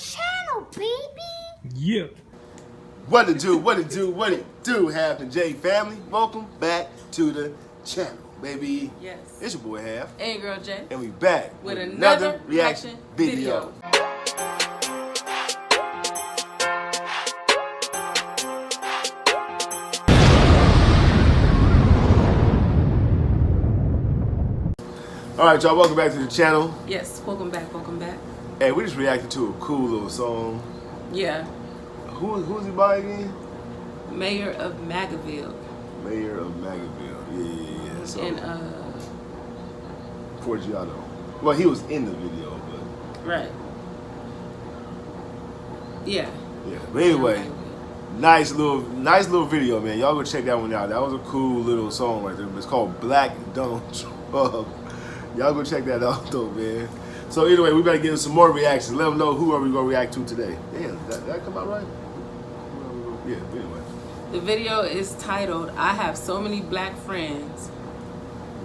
channel, baby. Yeah. What it do, Half and J family. Welcome back to the channel, baby. Yes. It's your boy Half. And girl J. And we back with another reaction video. All right, y'all, welcome back to the channel. Yes, welcome back. Hey, we just reacted to a cool little song. Yeah. Who's he by again? Mayor of Magaville. Mayor of Magaville. Yeah. So, and Forgiato. Well, he was in the video, but right. Yeah. Yeah. But anyway, nice little video, man. Y'all go check that one out. That was a cool little song right there. It's called Black Donald Trump. Y'all go check that out though, man. So anyway, we better get some more reactions. Let them know who are we gonna react to today. Damn, that come out right? Yeah, anyway. The video is titled, I Have So Many Black Friends.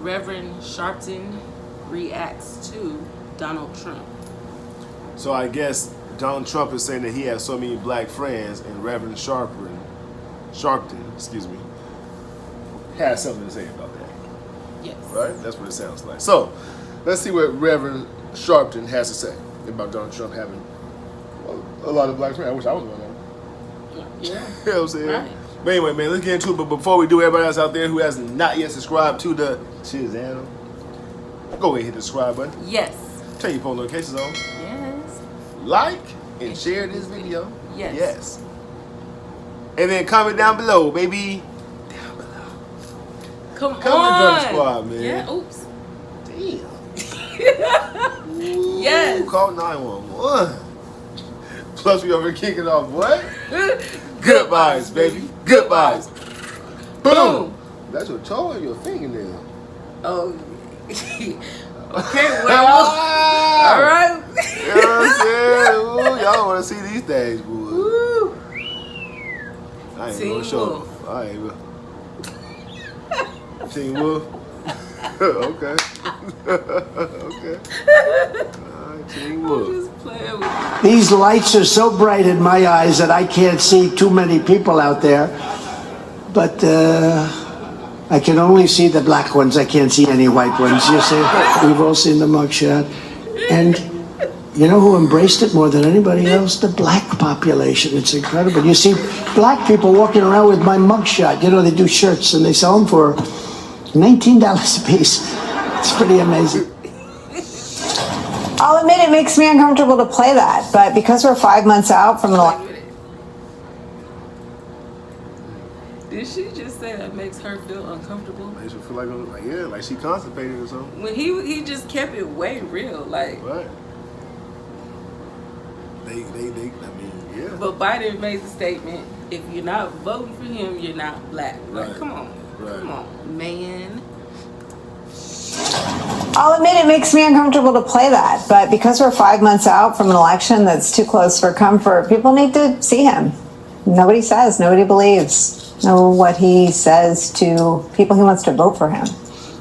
Reverend Sharpton reacts to Donald Trump. So I guess Donald Trump is saying that he has so many black friends, and Reverend Sharpton, has something to say about that. Yes. Right? That's what it sounds like. So, let's see what Reverend Sharpton has to say about Donald Trump having a lot of black friends. I wish I was one of them. Yeah. You know what I'm saying? Right. But anyway, man, let's get into it. But before we do, everybody else out there who has not yet subscribed to the channel, go ahead and hit the subscribe button. Yes. Turn your phone notifications on. Yes. Like and share this video. Yes. And then comment down below, baby. Down below. Come on. Join the squad, man. Yeah, oops. Damn. Yes. Call 911. Plus we over here kicking off what? Good vibes, baby. Good vibes. Boom. That's your toe or your fingernail? Oh. Okay, well. All right. You know what I'm saying? Ooh, y'all don't want to see these things, boy. Woo. I ain't Team gonna show Wolf. them. I ain't gonna. Team Wolf? Okay. Okay. Alright, Team Wolf. Just playing with These lights are so bright in my eyes that I can't see too many people out there. But I can only see the black ones. I can't see any white ones. You see, we've all seen the mugshot. And you know who embraced it more than anybody else? The black population. It's incredible. You see black people walking around with my mugshot. You know, they do shirts and they sell them for $19 a piece. It's pretty amazing. I'll admit it makes me uncomfortable to play that, but because we're 5 months out from the... Did she just say that makes her feel uncomfortable? Makes her feel like she constipated or something. When he just kept it way real, like. Right. I mean, yeah. But Biden made the statement, if you're not voting for him, you're not black. Like, Right. come on. Right. Come on, man. I'll admit it makes me uncomfortable to play that, but because we're 5 months out from an election that's too close for comfort, people need to see him. Nobody says, nobody believes. Know what he says to people he wants to vote for him.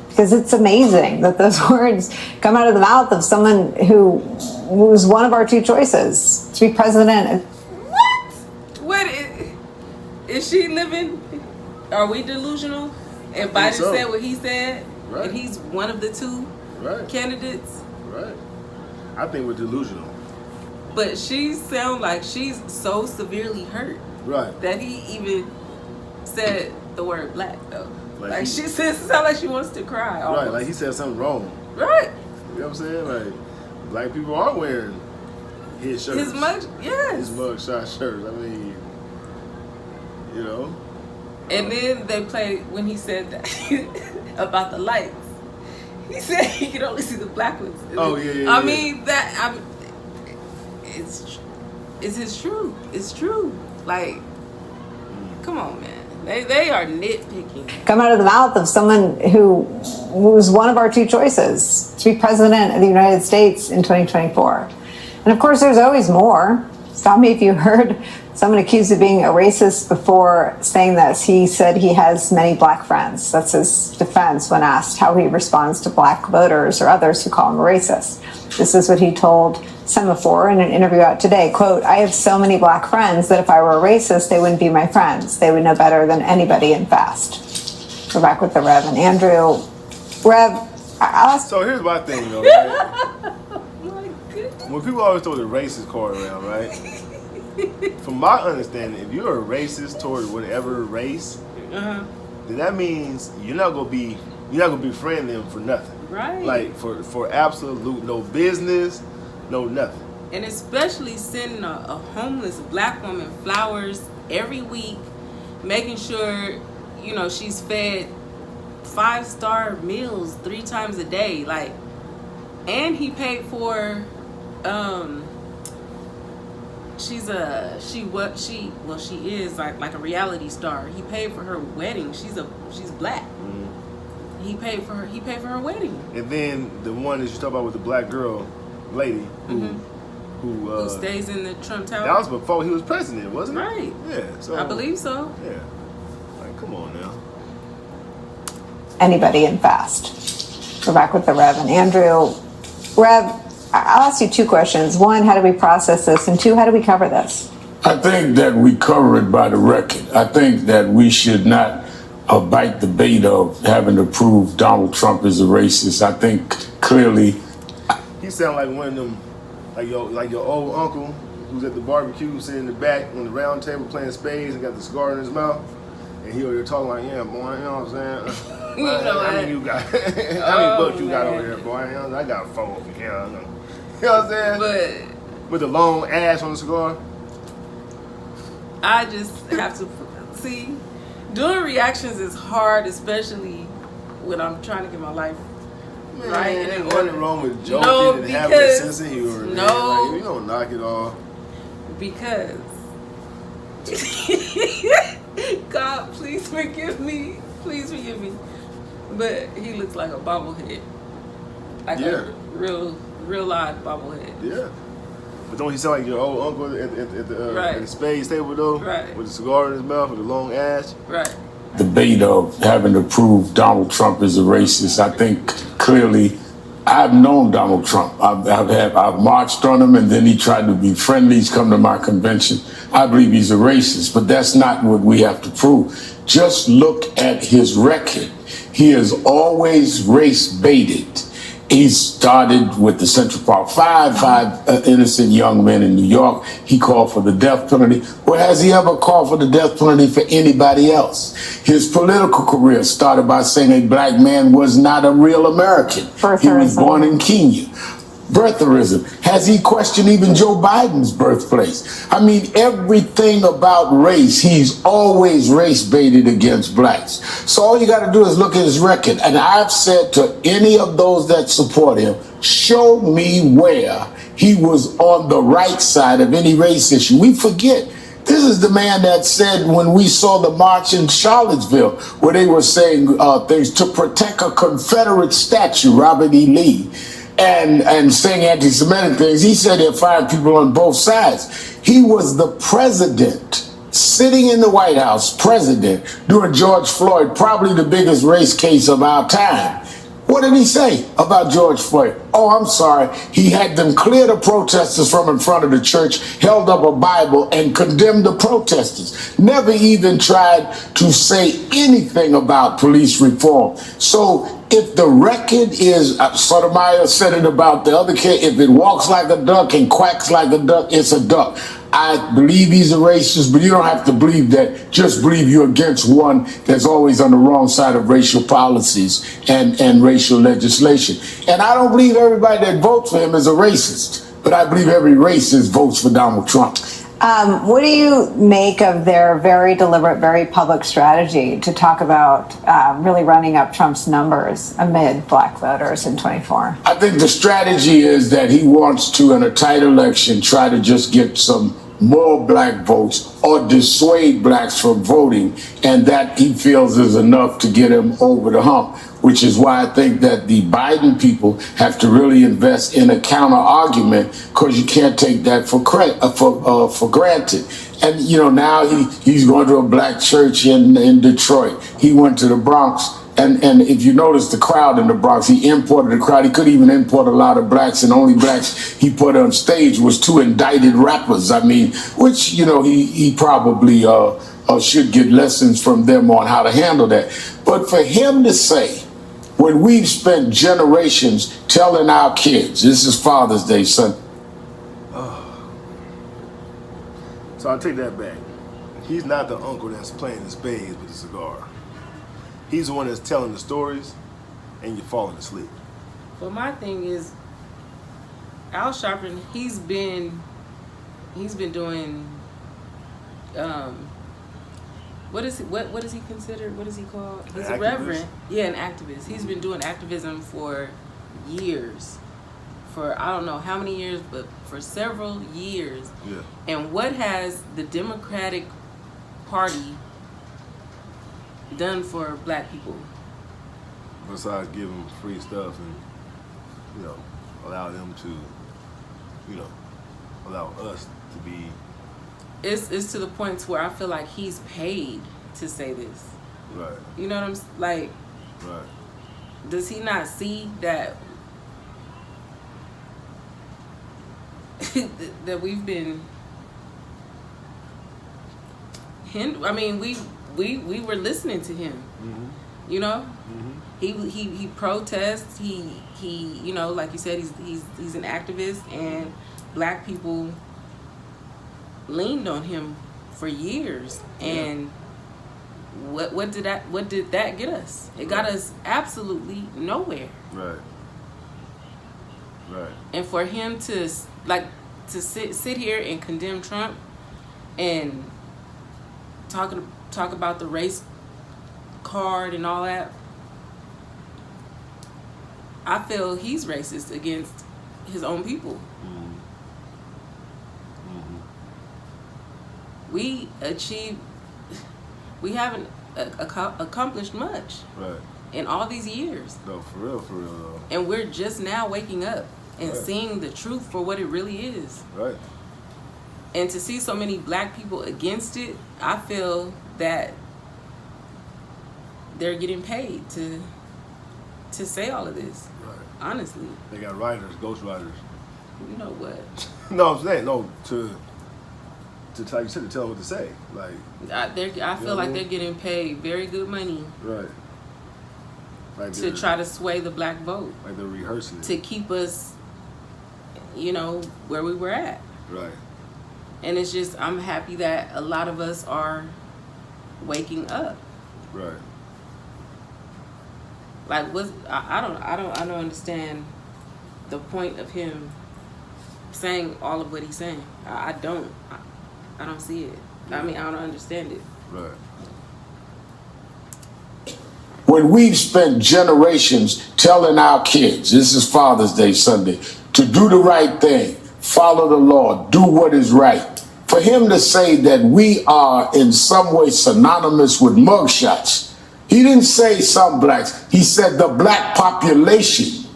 Because it's amazing that those words come out of the mouth of someone who was one of our two choices to be president. What is she living? Are we delusional? And Biden said what he said, right. And he's one of the two candidates. Right. I think we're delusional. But she sounds like she's so severely hurt, right, that he even said the word black though. Like he she says, it sounds like she wants to cry. Almost. Right, like he said something wrong. Right. You know what I'm saying? Like, black people are wearing his shirts. His mugshot shirts. I mean, you know. And then they played when he said that about the lights. He said he could only see the black ones. Oh yeah. I mean it's his truth. It's true. Like, come on, man. They are nitpicking. Come out of the mouth of someone who was one of our two choices to be president of the United States in 2024. And of course, there's always more. Stop me if you heard someone accused of being a racist before saying this. He said he has many black friends. That's his defense when asked how he responds to black voters or others who call him a racist. This is what he told Semaphore in an interview out today. Quote, I have so many black friends that if I were a racist, they wouldn't be my friends. They would know better than anybody in FAST. We're back with the Rev and Andrew. Rev, I'll ask. So here's my thing, though, right? When people always throw the racist card around, right? From my understanding, if you're a racist toward whatever race, then that means you're not gonna befriend them for nothing. Right. Like for absolute no business, no nothing. And especially sending a homeless black woman flowers every week, making sure, she's fed 5-star meals 3 times a day. Like, and he paid for she is like a reality star. He paid for her wedding. She's black. Mm-hmm. He paid for her wedding. And then the one that you talk about with the black girl lady who stays in the Trump Tower. That was before he was president, wasn't it? Right. Yeah. So I believe so. Yeah. Like, come on now. Anybody in FAST. We're back with the Rev and Andrew. Rev, I'll ask you 2 questions. 1, how do we process this? And 2, how do we cover this? I think that we cover it by the record. I think that we should not bite the bait of having to prove Donald Trump is a racist. I think clearly. He sound like one of them, like your old uncle who's at the barbecue sitting in the back on the round table playing spades and got the cigar in his mouth. And he over there talking like, yeah, boy, you know what I'm saying? How many you got? How many bucks you got over there, boy? I got 4 over here. You know what I'm saying? But with the long ash on the cigar. I just have to see. Doing reactions is hard, especially when I'm trying to get my life right. Ain't nothing wrong with joking and having a sense of humor. No, like, you don't knock it off. Because God, please forgive me. Please forgive me. But he looks like a bobblehead. Like a real live bobblehead. Yeah. But don't he sound like your old uncle at the spades table though? Right. With a cigar in his mouth with a long ash? Right. Debate of having to prove Donald Trump is a racist. I think clearly I've known Donald Trump. I've marched on him, and then he tried to be friendly. He's come to my convention. I believe he's a racist, but that's not what we have to prove. Just look at his record. He has always race baited. He started with the Central Park five innocent young men in New York. He called for the death penalty. Or has he ever called for the death penalty for anybody else? His political career started by saying a black man was not a real American. He was born in Kenya. Birtherism. Has he questioned even Joe Biden's birthplace? I mean, everything about race, he's always race baited against blacks. So all you got to do is look at his record. And I've said to any of those that support him, show me where he was on the right side of any race issue. We forget. This is the man that said when we saw the march in Charlottesville, where they were saying things to protect a Confederate statue, Robert E. Lee, and saying anti-Semitic things. He said there are 5 people on both sides. He was the president, sitting in the White House, president, during George Floyd, probably the biggest race case of our time. What did he say about George Floyd? Oh, I'm sorry. He had them clear the protesters from in front of the church, held up a Bible, and condemned the protesters. Never even tried to say anything about police reform. So if the record is, Sotomayor said it about the other kid, if it walks like a duck and quacks like a duck, it's a duck. I believe he's a racist, but you don't have to believe that. Just believe you're against one that's always on the wrong side of racial policies and racial legislation. And I don't believe everybody that votes for him is a racist, but I believe every racist votes for Donald Trump. What do you make of their very deliberate, very public strategy to talk about really running up Trump's numbers amid black voters in 24? I think the strategy is that he wants to, in a tight election, try to just get some more black votes or dissuade blacks from voting, and that he feels is enough to get him over the hump, which is why I think that the Biden people have to really invest in a counter argument, because you can't take that for granted. And you know, now he's going to a black church in Detroit. He went to the Bronx. And if you notice the crowd in the Bronx, he imported the crowd. He could even import a lot of blacks, and only blacks he put on stage was 2 indicted rappers. I mean, which, you know, he probably should get lessons from them on how to handle that. But for him to say, when we've spent generations telling our kids, this is Father's Day, son. So I'll take that back. He's not the uncle that's playing the spades with the cigar. He's the one that's telling the stories, and you're falling asleep. But my thing is, Al Sharpton, he's been doing, what is he considered? What is he called? He's a reverend. Yeah, an activist. He's been doing activism for years. For I don't know how many years, but for several years. Yeah. And what has the Democratic Party done for black people? Besides give them free stuff and, you know, allow them to, you know, allow us to be. It's to the point where I feel like he's paid to say this. Right. You know what I'm like? Right. Does he not see that that we've been I mean, we were listening to him. Mm-hmm. You know, mm-hmm. he protests. He you know, like you said, he's an activist, and black people leaned on him for years. Yeah. And what did that get us? It got us absolutely nowhere. Right. Right. And for him to sit here and condemn Trump and talk about the race card and all that, I feel he's racist against his own people. Mm-hmm. Mm-hmm. We haven't accomplished much. Right. In all these years. No, for real though. And we're just now waking up and right. seeing the truth for what it really is. Right. And to see so many black people against it, I feel that they're getting paid to say all of this. Right. Honestly. They got writers, ghost writers. You know what? No, I'm saying to tell you to tell them what to say. Like I feel like they're getting paid very good money. Right. Like to try to sway the black vote. Like they're rehearsing it. To keep us, you know, where we were at. Right. And it's just, I'm happy that a lot of us are waking up. Right. Like, I don't understand the point of him saying all of what he's saying. I don't see it. I mean, I don't understand it. Right. When we've spent generations telling our kids, this is Father's Day Sunday, to do the right thing, follow the law, do what is right. For him to say that we are in some way synonymous with mugshots, he didn't say some blacks, he said the black population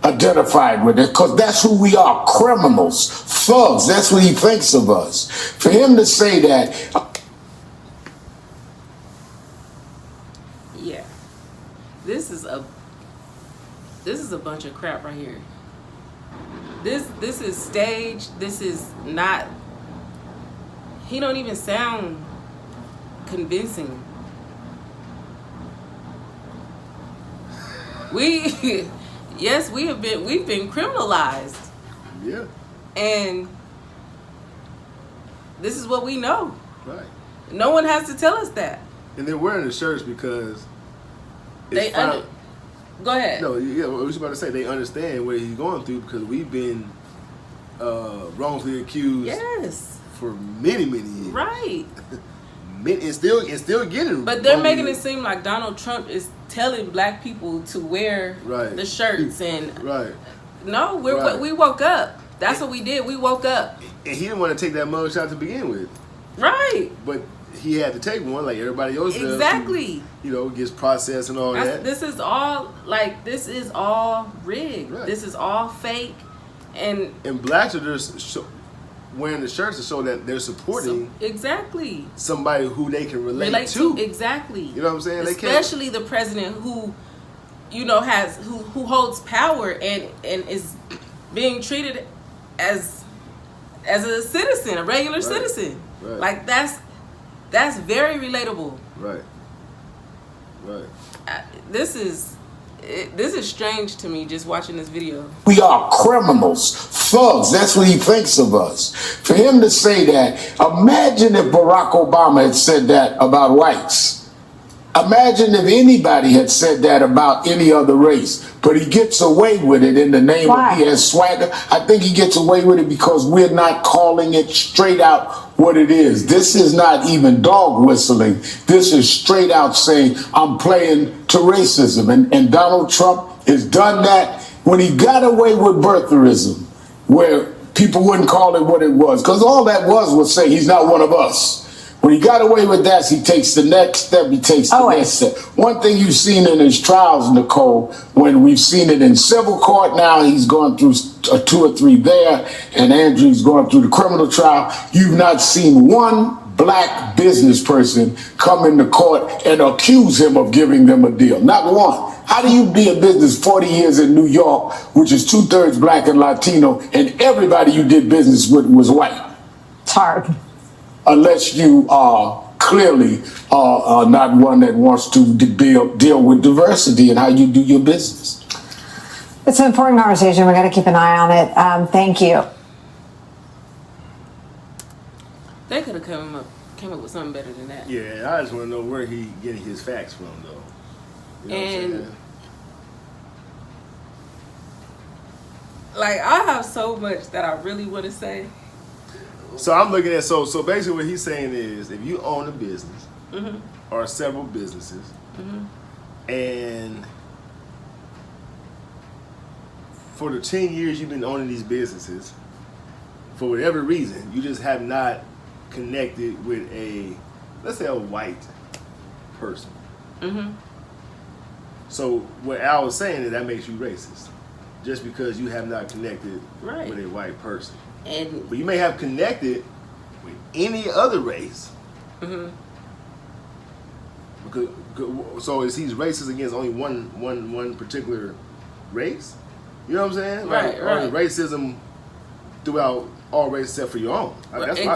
identified with it, because that's who we are, criminals, thugs, that's what he thinks of us. For him to say that... Yeah. This is a bunch of crap right here. This is staged. This is not. He don't even sound convincing. We've been criminalized. Yeah. And this is what we know. Right. No one has to tell us that. And they're wearing the shirts because go ahead. No, yeah, I was about to say they understand what he's going through because we've been wrongfully accused. Yes. For many years. Right. And still getting. But they're making it seem like Donald Trump is telling black people to wear the shirts and. Right. No, we woke up. That's what we did. We woke up. And he didn't want to take that mugshot to begin with. Right. But he had to take one like everybody else does. Exactly. Who, gets processed and all that. This is all rigged. Right. This is all fake. And blacks are just wearing the shirts to show that they're supporting exactly somebody who they can relate to. Exactly. You know what I'm saying? Especially the president who, who holds power and is being treated as a citizen, a regular citizen. Right. Like that's very relatable. Right. This is strange to me just watching this video. We are criminals, thugs. That's what he thinks of us. For him to say that, imagine if Barack Obama had said that about whites. Imagine if anybody had said that about any other race. But he gets away with it in the name of he has swagger. I think he gets away with it because we're not calling it straight out what it is. This is not even dog whistling. This is straight out saying, I'm playing to racism. And Donald Trump has done that when he got away with birtherism, where people wouldn't call it what it was. Because all that was saying he's not one of us. When he got away with that, he takes the next step, he takes the next step. One thing you've seen in his trials, Nicole, when we've seen it in civil court now, he's gone through 2 or 3 there, and Andrew's going through the criminal trial. You've not seen one black business person come into court and accuse him of giving them a deal. Not one. How do you be in business 40 years in New York, which is 2/3 black and Latino, and everybody you did business with was white? It's hard. Unless you are clearly not one that wants to deal with diversity and how you do your business. It's an important conversation. We got to keep an eye on it. Thank you. They could have came up with something better than that. Yeah, I just want to know where he getting his facts from, though. You know And what I'm saying? like, I have so much that I really want to say. So I'm looking at so basically what he's saying is if you own a business or several businesses and for the 10 years you've been owning these businesses, for whatever reason, you just have not connected with let's say a white person. So what Al was saying is that makes you racist just because you have not connected with a white person. But you may have connected with any other race. Because, so is he racist against only one particular race? You know what I'm saying? Right. Or racism throughout all races except for your own. I see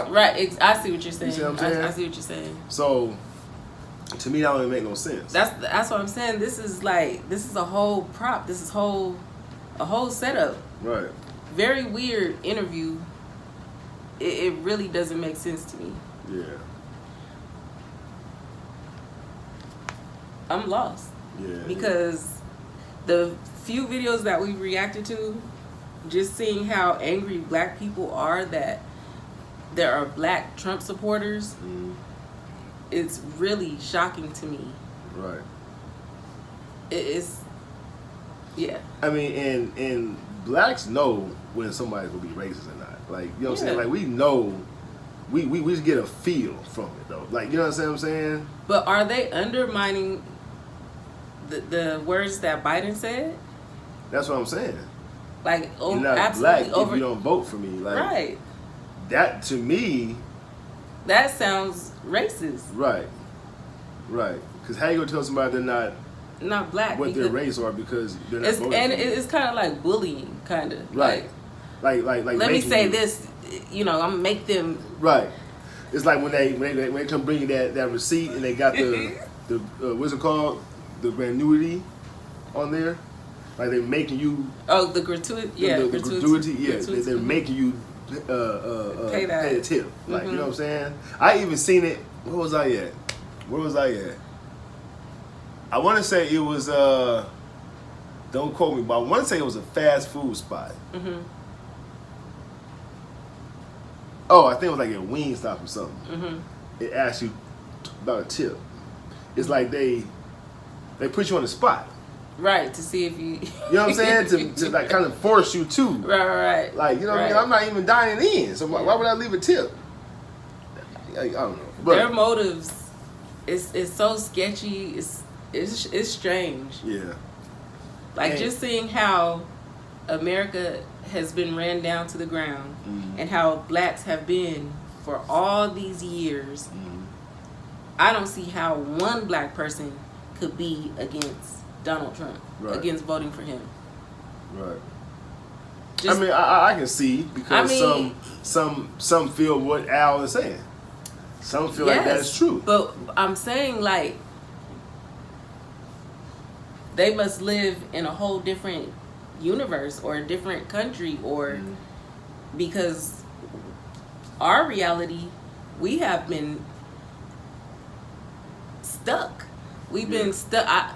what you're saying. You see what I'm saying? I see what you're saying. So to me, that don't even make no sense. That's what I'm saying. This is a whole prop. This is a whole setup. Right. Very weird interview. It really doesn't make sense to me. Yeah. I'm lost. Yeah. Because the few videos that we reacted to, just seeing how angry black people are that there are black Trump supporters, it's really shocking to me. Right. It's, yeah. I mean, and blacks know when somebody's gonna be racist or not. Like, you know what I'm saying? Like, we know, we just get a feel from it, though. Like, you know what I'm saying? But are they undermining the words that Biden said? That's what I'm saying. Like, you're not black if you don't vote for me. Like, right. That, to me... That sounds racist. Right. Right. Because how you gonna tell somebody they're not black what their race are because they're not voting and for you? It's kind of like bullying, kind of. Right. Like let me say this, I'm gonna make them. Right. It's like when they come bring you that receipt and they got the what's it called, the gratuity on there. Like they're making you. Oh, the gratuity. Yeah, the gratuity. Yeah, gratuity. they're making you pay that. a tip. Like, you know what I'm saying? I even seen it. Where was I at? I want to say it was. Don't quote me, but I want to say it was a fast food spot. Oh, I think it was like a Wingstop or something. It asked you about a tip. It's like they put you on the spot. Right, to see if you... You know what I'm saying? To like kind of force you to. Right. Like, you know what I mean? I'm not even dining in, so why would I leave a tip? I don't know. But their motives is so sketchy. It's strange. yeah. Like And- just seeing how America has been ran down to the ground, and how blacks have been for all these years. I don't see how one black person could be against Donald Trump, against voting for him. Right. Just, I mean, I can see because some feel what Al is saying. Some feel like that is true. But I'm saying, like, they must live in a whole different universe or a different country, or because our reality, we have been stuck. We've been stuck.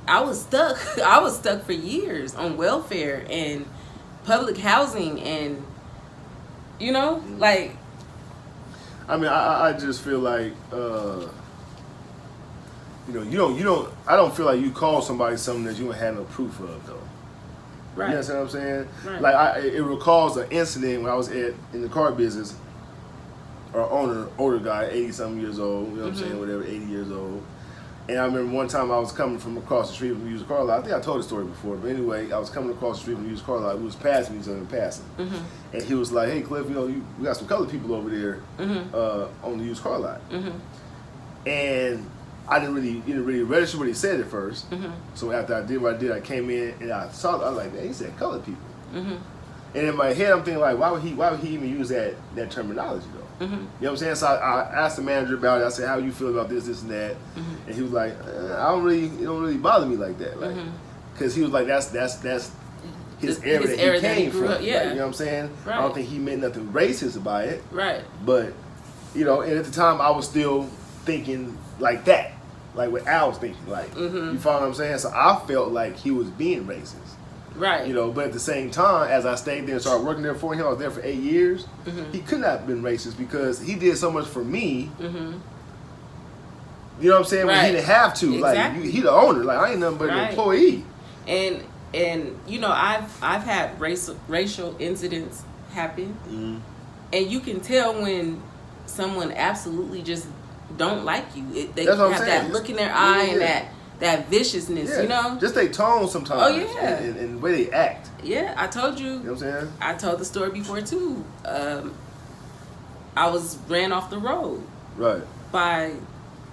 I was stuck. I was stuck for years on welfare and public housing, and like. I mean, I just feel like you don't. I don't feel like you call somebody something that you don't have no proof of, though. Right. You understand what I'm saying? Right. Like it recalls an incident when I was in the car business. Our older guy, 80-something years old. You know what I'm saying? Whatever, 80 years old. And I remember one time I was coming from across the street from the used car lot. I think I told the story before, but anyway, I was coming across the street from the used car lot. We was passing each other in passing, and he was like, "Hey, Cliff, we got some colored people over there on the used car lot." And I didn't really register what he said at first. So after I did what I did, I came in and I saw it. I was like, "Man, he said colored people." And in my head, I'm thinking like, why would he even use that terminology though? You know what I'm saying? So I asked the manager about it. I said, "How you feel about this, and that?" And he was like, it don't really bother me like that, like, because he was like, that's his area that he came from. Up, yeah. Like, you know what I'm saying? Right. I don't think he meant nothing racist about it. Right. But and at the time, I was still thinking like that, like what Al was thinking, like you follow what I'm saying? So I felt like he was being racist. Right. But at the same time, as I stayed there and started working there for him, I was there for 8 years. He could not have been racist because he did so much for me. You know what I'm saying? Right. When he didn't have to. Exactly. Like he the owner. Like I ain't nothing but an employee. And I've had racial incidents happen, and you can tell when someone absolutely just don't like you. They That's what I'm have saying. that look in their eye and that viciousness, Just they tone sometimes. Oh, yeah. And the way they act. Yeah, I told you. You know what I'm saying? I told the story before too. I was ran off the road. Right. By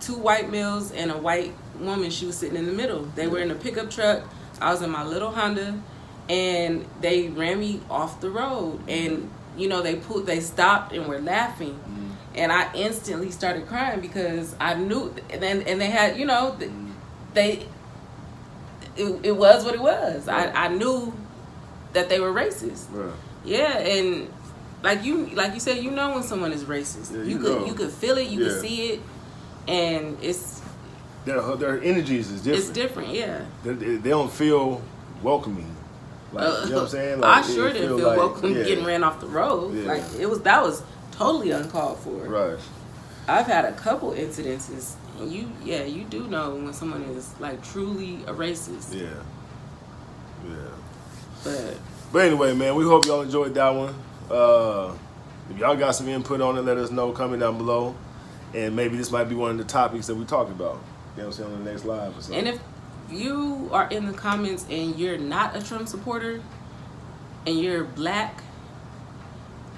2 white males and a white woman. She was sitting in the middle. They were in a pickup truck. I was in my little Honda, and they ran me off the road. And they stopped and were laughing, and I instantly started crying because I knew. And they had it was what it was. Right. I knew that they were racist. Right. Yeah, and like you said, when someone is racist. Yeah, you could feel it, you could see it, and it's their energies is different. It's different, yeah. They don't feel welcoming. Like, you know what I'm saying? Like, I sure didn't feel welcome getting ran off the road. Yeah. Like that was totally uncalled for. Right. I've had a couple incidences. And you do know when someone is like truly a racist. Yeah. But anyway, man, we hope y'all enjoyed that one. If y'all got some input on it, let us know. Comment down below, and maybe this might be one of the topics that we talked about. You know what I'm saying, on the next live or something. And if you are in the comments and you're not a Trump supporter and you're black,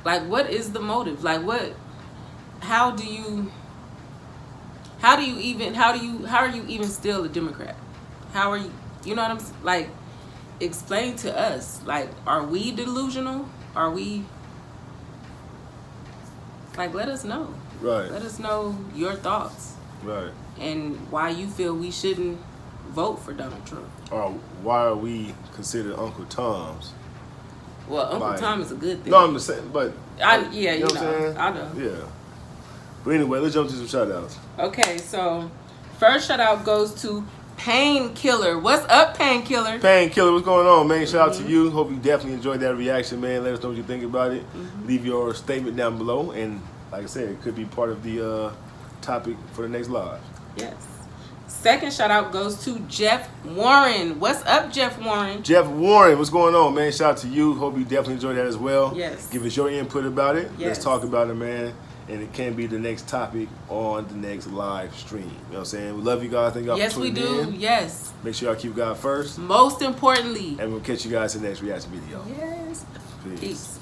like, what is the motive? Like, how are you even still a Democrat? How are you know what I'm like, explain to us, like, are we delusional? Are we, like, let us know. Right. Let us know your thoughts. Right. And why you feel we shouldn't vote for Donald Trump. Or why are we considered Uncle Toms? Well, Uncle Tom is a good thing. No, I'm just saying, but you know what I'm saying? I know. Yeah. But anyway, let's jump to some shout outs. Okay, so first shout out goes to Painkiller. What's up, Painkiller? Painkiller, what's going on, man? Shout out to you. Hope you definitely enjoyed that reaction, man. Let us know what you think about it. Leave your statement down below, and like I said, it could be part of the topic for the next live. Yes. second shout out goes to Jeff Warren. What's up, Jeff Warren? Jeff Warren, what's going on, man? Shout out to you. Hope you definitely enjoyed that as well. Yes. Give us your input about it. Yes. Let's talk about it, man. And it can be the next topic on the next live stream. You know what I'm saying? We love you guys. Thank y'all Yes, for we tuning do. in. Yes. Make sure y'all keep God first. Most importantly. And we'll catch you guys in the next reaction video. Yes. Peace. Peace.